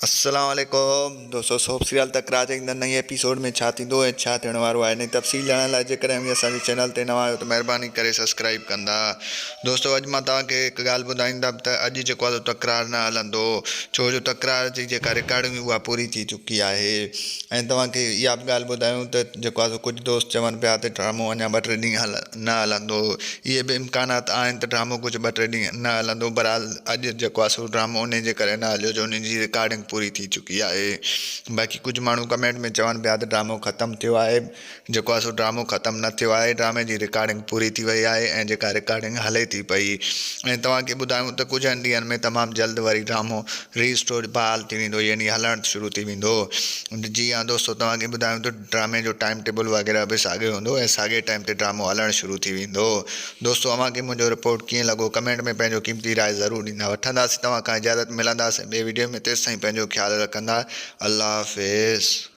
अस्सलाम वालेकुम दोस्तों, सोप सीरियल तकरार जे नई एपिसोड में छा थींदो ऐं छा थियण वारो आहे इन तफ़सील ॼाणण लाइ जेकर असांजे चैनल ते नवां आहियो त महिरबानी करे सब्सक्राइब कंदा। दोस्तों, अॼु मां तव्हांखे हिकु ॻाल्हि ॿुधाईंदुमि त अॼु जेको आहे तकरार न हलंदो, छो जो तकरार जी जेका रिकॉर्डिंग उहा पूरी थी चुकी आहे। ऐं तव्हांखे इहा बि ॻाल्हि ॿुधायूं त जेको आहे कुझु दोस्त चवनि पिया त ड्रामो अञा 2-3 ॾींहं न हलंदो। इहे बि इम्कानात आहिनि त ड्रामो कुझु 2-3 ॾींहं न हलंदो। बहरहाल अॼु जेको आहे सो ड्रामो उन जे करे न हलियो जो उन जी रिकॉर्डिंग पूरी थी चुकी आहे। बाक़ी कुझु माण्हू कमेंट में चवनि पिया त ड्रामो ख़तमु थियो आहे, जेको आहे सो ड्रामो ख़तमु न थियो आहे। ड्रामे जी रिकॉर्डिंग पूरी थी वई आहे ऐं जेका रिकॉर्डिंग हले थी पई। ऐं तव्हांखे ॿुधायूं त कुझु ॾींहंनि में तमामु जल्द वरी ड्रामो रीस्टोर बहाल थी वेंदो, यानी हलणु शुरू थी वेंदो। जी हाँ दोस्तों, तव्हांखे ॿुधायूं त ड्रामे जो टाइम टेबल वग़ैरह बि साॻियो हूंदो ऐं साॻिए टाइम ते ड्रामो हलणु शुरू थी वेंदो। दोस्तों, अव्हांखे मुंहिंजो रिपोर्ट कीअं लॻो कमेंट में पंहिंजो क़ीमती राय ज़रूरु ॾींदा। वठंदासीं तव्हां खां इजाज़त, मिलंदासीं ॿिए वीडियो में। तेसिताईं पंहिंजो ख़्यालु रखंदा। अल्लाह हाफ़िज़।